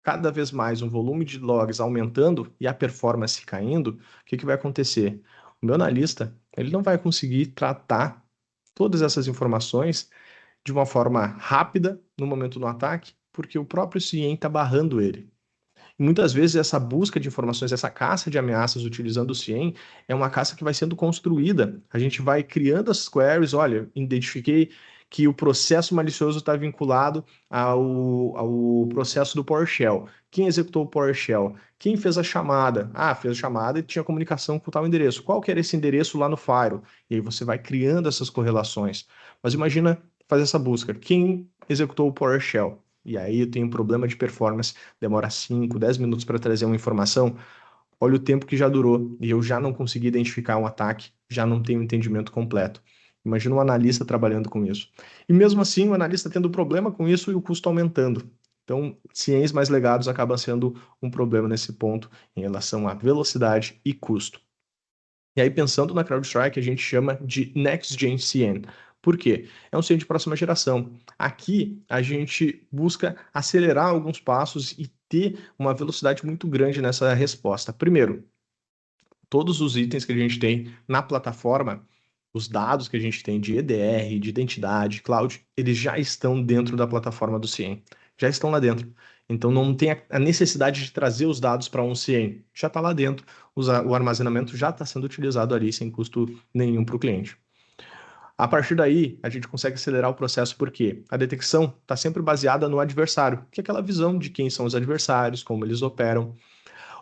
cada vez mais um volume de logs aumentando e a performance caindo, o que vai acontecer? O meu analista ele não vai conseguir tratar todas essas informações de uma forma rápida no momento do ataque, porque o próprio CIEM está barrando ele. E muitas vezes essa busca de informações, essa caça de ameaças utilizando o CIEM é uma caça que vai sendo construída. A gente vai criando as queries, olha, identifiquei que o processo malicioso está vinculado ao processo do PowerShell. Quem executou o PowerShell? Quem fez a chamada? Fez a chamada e tinha comunicação com tal endereço. Qual que era esse endereço lá no firewall? E aí você vai criando essas correlações. Mas imagina fazer essa busca. Quem executou o PowerShell? e aí eu tenho um problema de performance, demora 5, 10 minutos para trazer uma informação, olha o tempo que já durou e eu já não consegui identificar um ataque, já não tenho entendimento completo. Imagina um analista trabalhando com isso. E mesmo assim, o analista tendo problema com isso e o custo aumentando. Então, CIEMs mais legados acabam sendo um problema nesse ponto em relação à velocidade e custo. E aí, pensando na CrowdStrike, a gente chama de Next Gen CIEM. Por quê? É um CIEM de próxima geração. Aqui, a gente busca acelerar alguns passos e ter uma velocidade muito grande nessa resposta. Primeiro, todos os itens que a gente tem na plataforma, os dados que a gente tem de EDR, de identidade, cloud, eles já estão dentro da plataforma do CIEM. Já estão lá dentro. Então não tem a necessidade de trazer os dados para um CIEM. Já está lá dentro. O armazenamento já está sendo utilizado ali sem custo nenhum para o cliente. A partir daí, a gente consegue acelerar o processo porque a detecção está sempre baseada no adversário, que é aquela visão de quem são os adversários, como eles operam.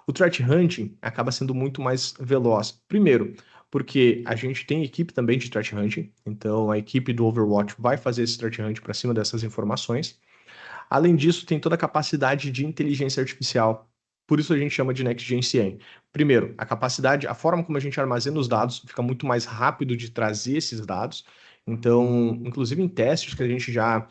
O threat hunting acaba sendo muito mais veloz. Primeiro, porque a gente tem equipe também de threat hunting, então a equipe do Overwatch vai fazer esse threat hunt para cima dessas informações. Além disso, tem toda a capacidade de inteligência artificial. Por isso a gente chama de Next Gen CIEM. Primeiro, a capacidade, a forma como a gente armazena os dados fica muito mais rápido de trazer esses dados. Então, inclusive em testes que a gente já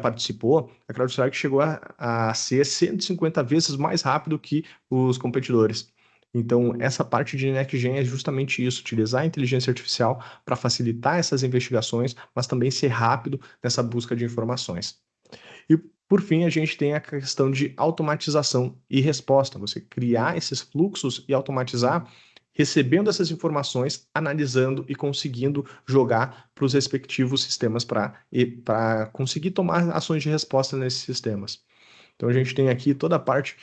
participou, a CrowdStrike chegou a ser 150 vezes mais rápido que os competidores. Então, essa parte de NextGen é justamente isso, utilizar a inteligência artificial para facilitar essas investigações, mas também ser rápido nessa busca de informações. E, por fim, a gente tem a questão de automatização e resposta, você criar esses fluxos e automatizar recebendo essas informações, analisando e conseguindo jogar para os respectivos sistemas para conseguir tomar ações de resposta nesses sistemas. Então a gente tem aqui toda a parte,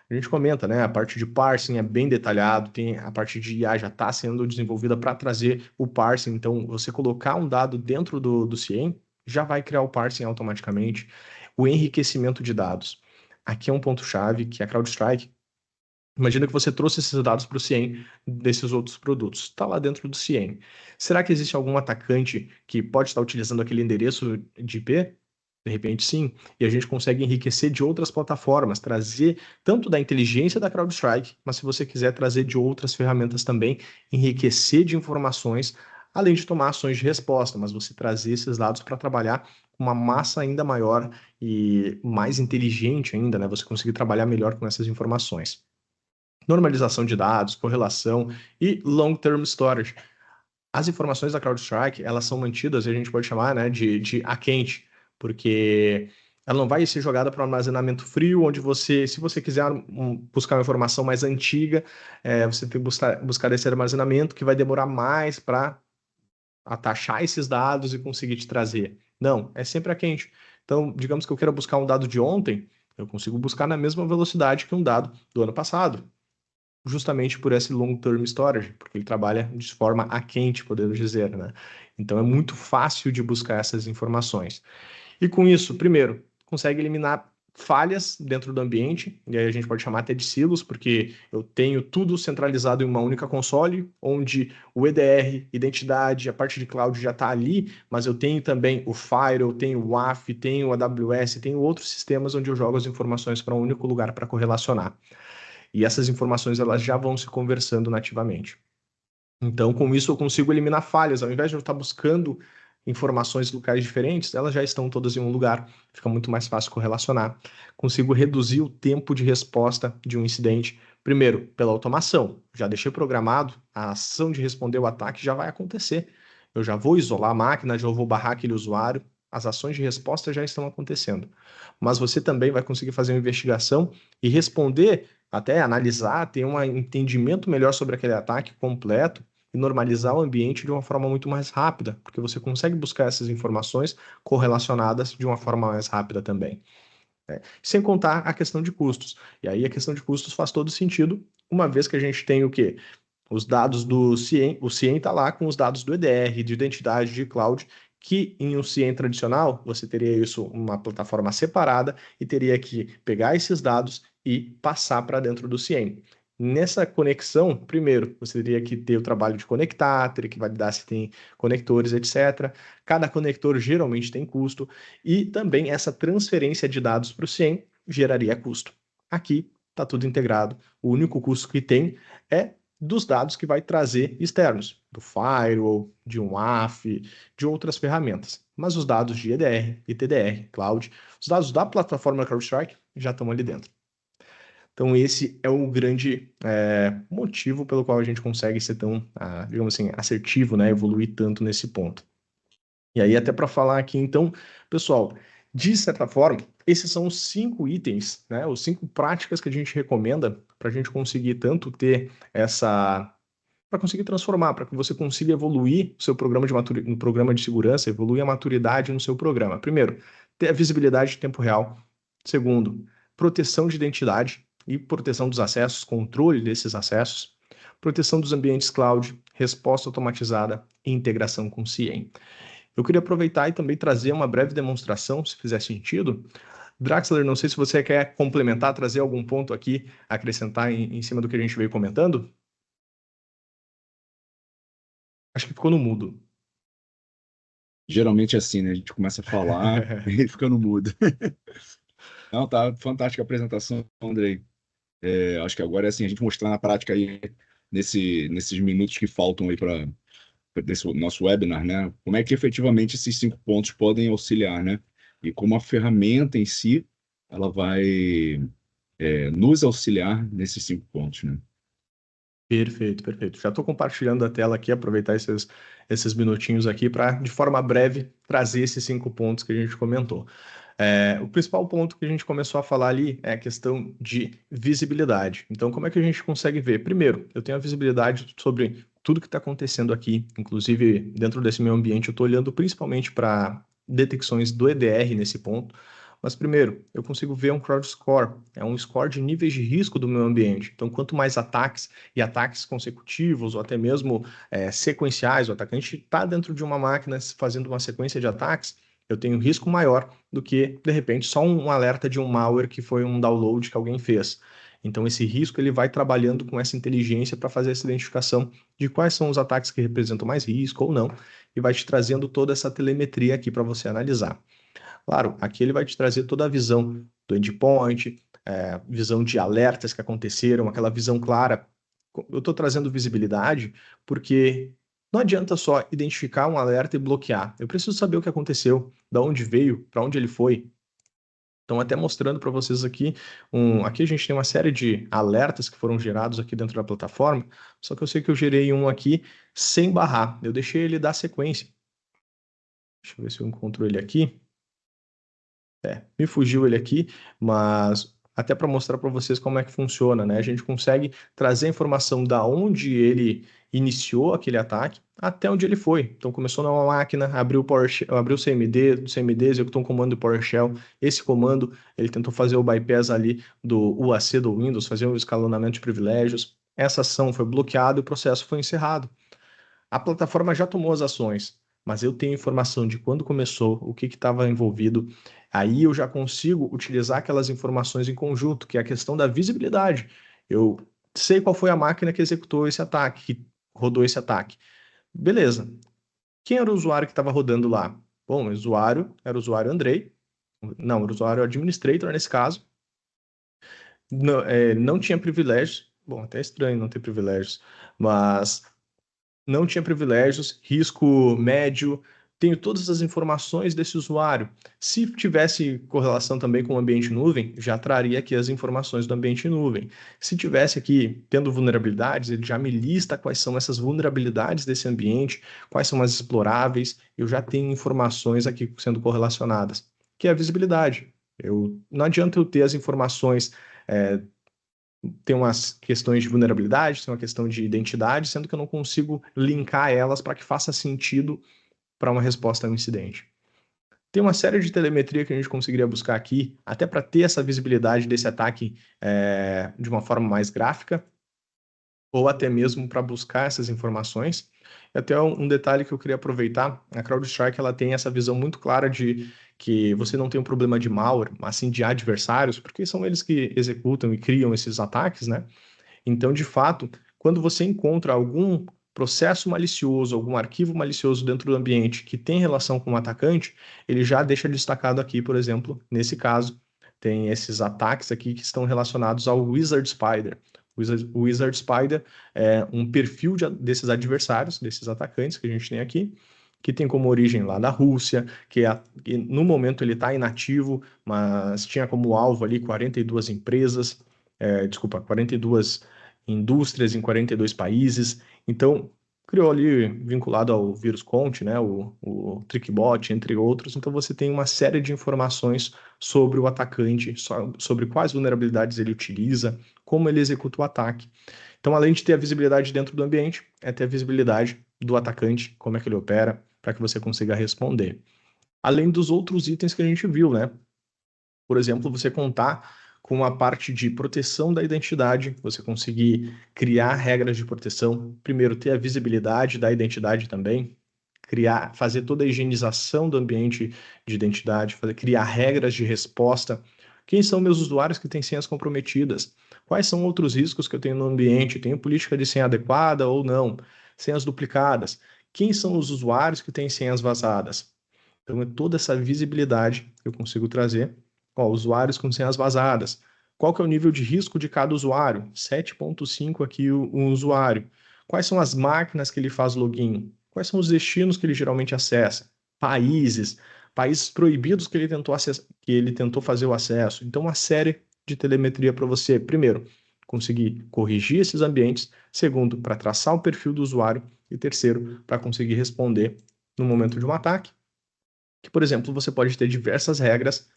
a gente comenta, né? A parte de parsing é bem detalhado, tem a parte de IA já está sendo desenvolvida para trazer o parsing. Então, você colocar um dado dentro do CIEM já vai criar o parsing automaticamente. O enriquecimento de dados. Aqui é um ponto-chave que a CrowdStrike. Imagina que você trouxe esses dados para o CIEM desses outros produtos. Está lá dentro do CIEM. Será que existe algum atacante que pode estar utilizando aquele endereço de IP? De repente, sim. E a gente consegue enriquecer de outras plataformas, trazer tanto da inteligência da CrowdStrike, mas se você quiser trazer de outras ferramentas também, enriquecer de informações, além de tomar ações de resposta, mas você trazer esses dados para trabalhar com uma massa ainda maior e mais inteligente ainda, né? Você conseguir trabalhar melhor com essas informações. Normalização de dados, correlação e long-term storage. As informações da CrowdStrike, elas são mantidas, e a gente pode chamar, né, de a quente, porque ela não vai ser jogada para um armazenamento frio, onde você, se você quiser buscar uma informação mais antiga, você tem que buscar esse armazenamento que vai demorar mais para atachar esses dados e conseguir te trazer. Não, é sempre a quente. Então, digamos que eu queira buscar um dado de ontem, eu consigo buscar na mesma velocidade que um dado do ano passado, justamente por esse long-term storage, porque ele trabalha de forma a quente, podemos dizer, né? Então é muito fácil de buscar essas informações. E com isso, primeiro, consegue eliminar falhas dentro do ambiente, e aí a gente pode chamar até de silos, porque eu tenho tudo centralizado em uma única console, onde o EDR, identidade, a parte de cloud já está ali, mas eu tenho também o Fire, eu tenho o WAF, tenho o AWS, tenho outros sistemas onde eu jogo as informações para um único lugar para correlacionar. E essas informações elas já vão se conversando nativamente. Então, com isso, eu consigo eliminar falhas. Ao invés de eu estar buscando informações em locais diferentes, elas já estão todas em um lugar. Fica muito mais fácil correlacionar. Consigo reduzir o tempo de resposta de um incidente. Primeiro, pela automação. Já deixei programado, a ação de responder o ataque já vai acontecer. Eu já vou isolar a máquina, já vou barrar aquele usuário. As ações de resposta já estão acontecendo. Mas você também vai conseguir fazer uma investigação e responder, até analisar, ter um entendimento melhor sobre aquele ataque completo e normalizar o ambiente de uma forma muito mais rápida, porque você consegue buscar essas informações correlacionadas de uma forma mais rápida também. Sem contar a questão de custos. E aí a questão de custos faz todo sentido, uma vez que a gente tem o quê? Os dados do CIEM, o CIEM está lá com os dados do EDR, de identidade, de cloud, que em um CIEM tradicional, você teria isso uma plataforma separada e teria que pegar esses dados e passar para dentro do CIEM. Nessa conexão, primeiro, você teria que ter o trabalho de conectar, teria que validar se tem conectores, etc. Cada conector geralmente tem custo e também essa transferência de dados para o CIEM geraria custo. Aqui está tudo integrado. O único custo que tem é dos dados que vai trazer externos, do firewall, de um WAF, de outras ferramentas. Mas os dados de EDR e TDR, cloud, os dados da plataforma CrowdStrike já estão ali dentro. Então, esse é o grande motivo pelo qual a gente consegue ser tão, digamos assim, assertivo, né? Evoluir tanto nesse ponto. E aí, até para falar aqui, então, pessoal, de certa forma, esses são os 5 itens, né? Os 5 práticas que a gente recomenda para a gente conseguir tanto ter essa. Para conseguir transformar, para que você consiga evoluir o seu programa no programa de segurança, evoluir a maturidade no seu programa. Primeiro, ter a visibilidade de tempo real. Segundo, proteção de identidade e proteção dos acessos, controle desses acessos, proteção dos ambientes cloud, resposta automatizada e integração com o CIEM. Eu queria aproveitar e também trazer uma breve demonstração, se fizer sentido. Draxler, não sei se você quer complementar, trazer algum ponto aqui, acrescentar em cima do que a gente veio comentando. Acho que ficou no mudo. Geralmente é assim, né? A gente começa a falar e fica no mudo. Não, tá fantástica a apresentação, Andrei. Acho que agora é assim, a gente mostrar na prática aí, nesses minutos que faltam aí para desse nosso webinar, né? Como é que efetivamente esses 5 pontos podem auxiliar, né? E como a ferramenta em si, ela vai nos auxiliar nesses 5 pontos, né? Perfeito, perfeito. Já estou compartilhando a tela aqui, aproveitar esses minutinhos aqui para, de forma breve, trazer esses 5 pontos que a gente comentou. O principal ponto que a gente começou a falar ali é a questão de visibilidade. Então, como é que a gente consegue ver? Primeiro, eu tenho a visibilidade sobre tudo que está acontecendo aqui, inclusive dentro desse meu ambiente, eu estou olhando principalmente para detecções do EDR nesse ponto. Mas primeiro, eu consigo ver um crowd score, é um score de níveis de risco do meu ambiente. Então, quanto mais ataques e ataques consecutivos ou até mesmo sequenciais, o atacante está dentro de uma máquina fazendo uma sequência de ataques, eu tenho um risco maior do que, de repente, só um alerta de um malware que foi um download que alguém fez. Então, esse risco ele vai trabalhando com essa inteligência para fazer essa identificação de quais são os ataques que representam mais risco ou não, e vai te trazendo toda essa telemetria aqui para você analisar. Claro, aqui ele vai te trazer toda a visão do endpoint, visão de alertas que aconteceram, aquela visão clara. Eu estou trazendo visibilidade porque não adianta só identificar um alerta e bloquear. Eu preciso saber o que aconteceu, de onde veio, para onde ele foi. Então, até mostrando para vocês aqui, aqui a gente tem uma série de alertas que foram gerados aqui dentro da plataforma, só que eu sei que eu gerei um aqui sem barrar. Eu deixei ele dar sequência. Deixa eu ver se eu encontro ele aqui. Me fugiu ele aqui, mas até para mostrar para vocês como é que funciona, né? A gente consegue trazer a informação da onde ele iniciou aquele ataque até onde ele foi. Então começou numa máquina, abriu o PowerShell, abriu o CMD, do CMD executou um comando do PowerShell. Esse comando ele tentou fazer o bypass ali do UAC do Windows, fazer um escalonamento de privilégios. Essa ação foi bloqueada e o processo foi encerrado. A plataforma já tomou as ações, mas eu tenho informação de quando começou, o que estava envolvido. Aí eu já consigo utilizar aquelas informações em conjunto, que é a questão da visibilidade. Eu sei qual foi a máquina que executou esse ataque, que rodou esse ataque. Beleza. Quem era o usuário que estava rodando lá? Bom, o usuário era o usuário Andrei. Não, era o usuário administrator nesse caso. Não, não tinha privilégios. Bom, até estranho não ter privilégios, mas não tinha privilégios, risco médio, tenho todas as informações desse usuário. Se tivesse correlação também com o ambiente nuvem, já traria aqui as informações do ambiente nuvem. Se tivesse aqui tendo vulnerabilidades, ele já me lista quais são essas vulnerabilidades desse ambiente, quais são as exploráveis, eu já tenho informações aqui sendo correlacionadas, que é a visibilidade. Não adianta eu ter as informações tem umas questões de vulnerabilidade, tem uma questão de identidade, sendo que eu não consigo linkar elas para que faça sentido para uma resposta a um incidente. Tem uma série de telemetria que a gente conseguiria buscar aqui, até para ter essa visibilidade desse ataque de uma forma mais gráfica, ou até mesmo para buscar essas informações. E até um detalhe que eu queria aproveitar, a CrowdStrike ela tem essa visão muito clara de que você não tem um problema de malware, mas sim de adversários, porque são eles que executam e criam esses ataques, né? Então, de fato, quando você encontra algum processo malicioso, algum arquivo malicioso dentro do ambiente que tem relação com o atacante, ele já deixa destacado aqui, por exemplo, nesse caso, tem esses ataques aqui que estão relacionados ao Wizard Spider. O Wizard Spider é um perfil desses adversários, desses atacantes que a gente tem aqui, que tem como origem lá da Rússia, que no momento ele está inativo, mas tinha como alvo ali 42 empresas, 42 indústrias em 42 países. Então, criou ali, vinculado ao vírus Conte, né, o TrickBot, entre outros. Então, você tem uma série de informações sobre o atacante, sobre quais vulnerabilidades ele utiliza, como ele executa o ataque. Então, além de ter a visibilidade dentro do ambiente, é ter a visibilidade do atacante, como é que ele opera, para que você consiga responder. Além dos outros itens que a gente viu, né? Por exemplo, você contar com a parte de proteção da identidade, você conseguir criar regras de proteção, primeiro ter a visibilidade da identidade também, fazer toda a higienização do ambiente de identidade, criar regras de resposta. Quem são meus usuários que têm senhas comprometidas? Quais são outros riscos que eu tenho no ambiente? Tenho política de senha adequada ou não? Senhas duplicadas. Quem são os usuários que têm senhas vazadas? Então, é toda essa visibilidade que eu consigo trazer. Ó, usuários com senhas vazadas. Qual que é o nível de risco de cada usuário? 7.5 aqui o usuário. Quais são as máquinas que ele faz login? Quais são os destinos que ele geralmente acessa? Países proibidos que ele tentou fazer o acesso. Então, uma série de telemetria para você, primeiro, conseguir corrigir esses ambientes, segundo, para traçar o perfil do usuário, e terceiro, para conseguir responder no momento de um ataque, que, por exemplo, você pode ter diversas regras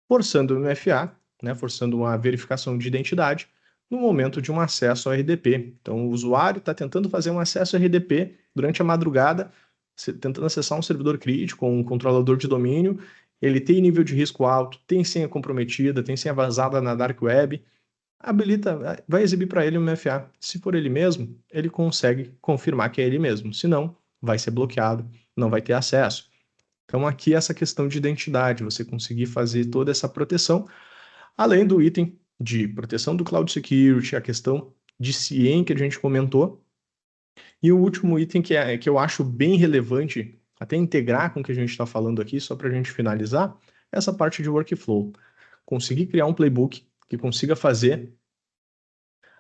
forçando o MFA, né, forçando uma verificação de identidade no momento de um acesso ao RDP. Então, o usuário está tentando fazer um acesso ao RDP durante a madrugada, tentando acessar um servidor crítico, um controlador de domínio, ele tem nível de risco alto, tem senha comprometida, tem senha vazada na Dark Web, vai exibir para ele o MFA. Se for ele mesmo, ele consegue confirmar que é ele mesmo. Se não, vai ser bloqueado, não vai ter acesso. Então, aqui essa questão de identidade, você conseguir fazer toda essa proteção, além do item de proteção do Cloud Security, a questão de CIEM que a gente comentou, e o último item que eu acho bem relevante, até integrar com o que a gente está falando aqui, só para a gente finalizar, é essa parte de workflow. Conseguir criar um playbook que consiga fazer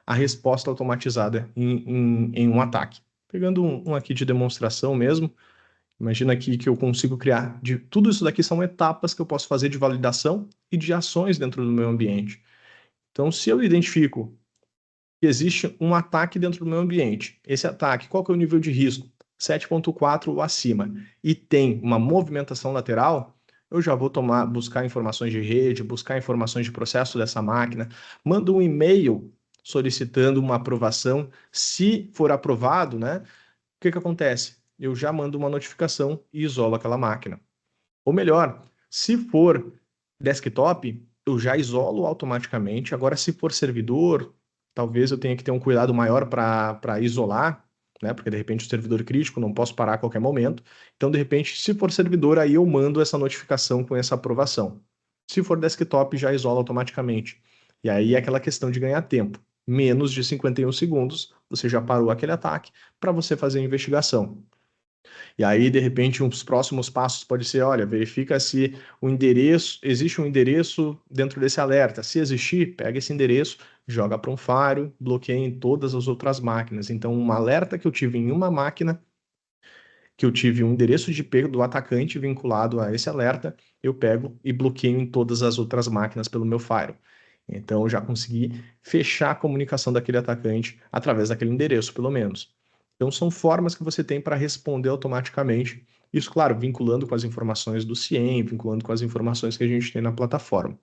a resposta automatizada em um ataque. Pegando um aqui de demonstração mesmo, imagina aqui que eu consigo criar tudo isso daqui são etapas que eu posso fazer de validação e de ações dentro do meu ambiente. Então, se eu identifico que existe um ataque dentro do meu ambiente, esse ataque, qual que é o nível de risco? 7.4 ou acima, e tem uma movimentação lateral, eu já vou buscar informações de rede, buscar informações de processo dessa máquina, mando um e-mail solicitando uma aprovação. Se for aprovado, né? O que acontece? Eu já mando uma notificação e isolo aquela máquina. Ou melhor, se for desktop, eu já isolo automaticamente. Agora, se for servidor, talvez eu tenha que ter um cuidado maior para isolar, né? Porque de repente o servidor crítico não posso parar a qualquer momento. Então, de repente, se for servidor, aí eu mando essa notificação com essa aprovação. Se for desktop, já isola automaticamente. E aí é aquela questão de ganhar tempo. Menos de 51 segundos, você já parou aquele ataque para você fazer a investigação. E aí, de repente, os próximos passos pode ser, olha, verifica se existe um endereço dentro desse alerta. Se existir, pega esse endereço, joga para um firewall, bloqueia em todas as outras máquinas. Então, um alerta que eu tive em uma máquina, que eu tive um endereço de IP do atacante vinculado a esse alerta, eu pego e bloqueio em todas as outras máquinas pelo meu firewall. Então, eu já consegui fechar a comunicação daquele atacante através daquele endereço, pelo menos. Então, são formas que você tem para responder automaticamente. Isso, claro, vinculando com as informações do CIEM, vinculando com as informações que a gente tem na plataforma.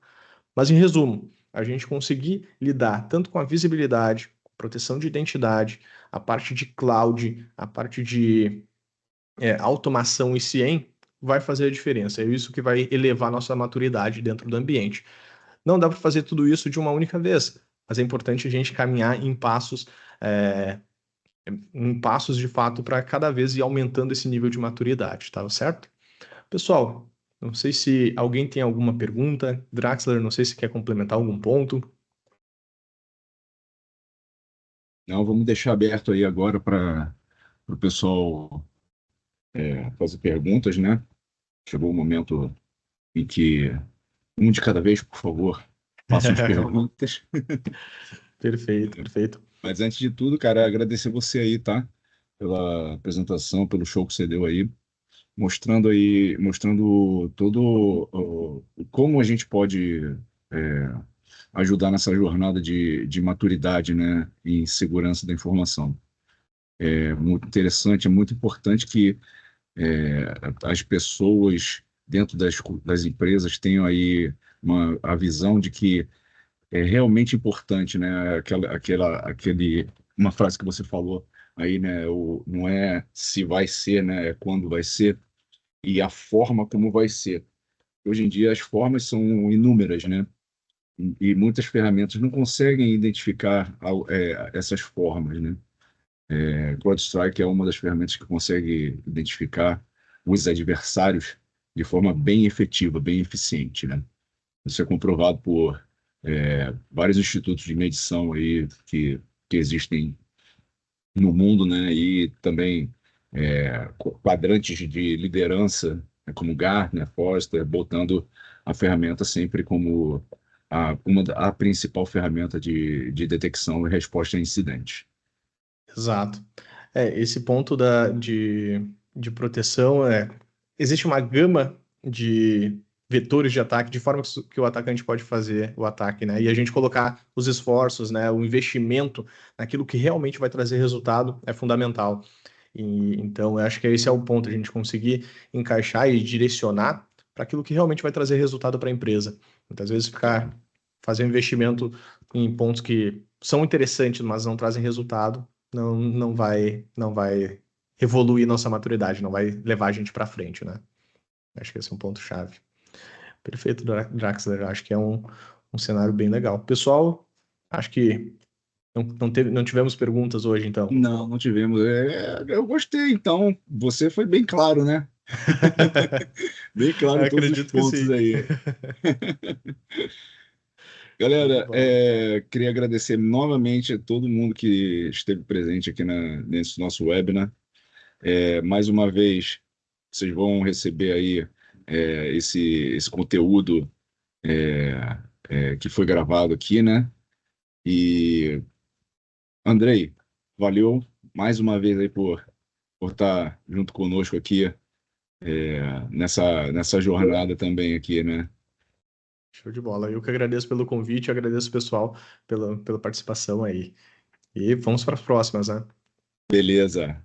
Mas, em resumo, a gente conseguir lidar tanto com a visibilidade, proteção de identidade, a parte de cloud, a parte de automação e CIEM, vai fazer a diferença. É isso que vai elevar a nossa maturidade dentro do ambiente. Não dá para fazer tudo isso de uma única vez, mas é importante a gente caminhar em passos de fato para cada vez ir aumentando esse nível de maturidade, tá certo? Pessoal, não sei se alguém tem alguma pergunta. Draxler, não sei se quer complementar algum ponto. Não, vamos deixar aberto aí agora para o pessoal fazer perguntas, né? Chegou o momento em que um de cada vez, por favor, façam as perguntas. Perfeito, perfeito. Mas antes de tudo, cara, agradecer você aí, tá? Pela apresentação, pelo show que você deu aí, mostrando todo como a gente pode é, ajudar nessa jornada de maturidade, né, e segurança da informação. É muito interessante, é muito importante que as pessoas dentro das empresas tenham aí a visão de que é realmente importante, né? Uma frase que você falou aí, né? Não é se vai ser, né? É quando vai ser e a forma como vai ser. Hoje em dia as formas são inúmeras, né? E muitas ferramentas não conseguem identificar essas formas, né? CrowdStrike é uma das ferramentas que consegue identificar os adversários de forma bem efetiva, bem eficiente, né? Isso é comprovado por vários institutos de medição aí que existem no mundo, né? E também quadrantes de liderança, né, como Gartner, Forrester, botando a ferramenta sempre como a principal ferramenta de detecção e resposta a incidentes. Exato. Esse ponto de proteção existe uma gama de vetores de ataque, de forma que o atacante pode fazer o ataque, né? E a gente colocar os esforços, né, o investimento naquilo que realmente vai trazer resultado é fundamental. Então, eu acho que esse é o ponto, a gente conseguir encaixar e direcionar para aquilo que realmente vai trazer resultado para a empresa. Muitas vezes ficar fazendo investimento em pontos que são interessantes, mas não trazem resultado, não vai evoluir nossa maturidade, não vai levar a gente para frente, né? Acho que esse é um ponto chave. Perfeito, Draxler. Acho que é um cenário bem legal. Pessoal, acho que não tivemos perguntas hoje, então. Não, não tivemos. Eu gostei, então. Você foi bem claro, né? Bem claro em todos os Acredito que pontos sim. aí. Show de Galera, bola. queria agradecer novamente a todo mundo que esteve presente aqui nesse nosso webinar. Mais uma vez, vocês vão receber aí esse conteúdo que foi gravado aqui, né? E, Andrei, valeu mais uma vez aí por estar junto conosco aqui nessa jornada também aqui, né? Show de bola. Eu que agradeço pelo convite, agradeço o pessoal pela participação aí. E vamos para as próximas, né? Beleza.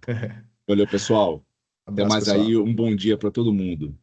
Valeu, pessoal. Até Abraço, mais aí. pessoal. Um bom dia para todo mundo.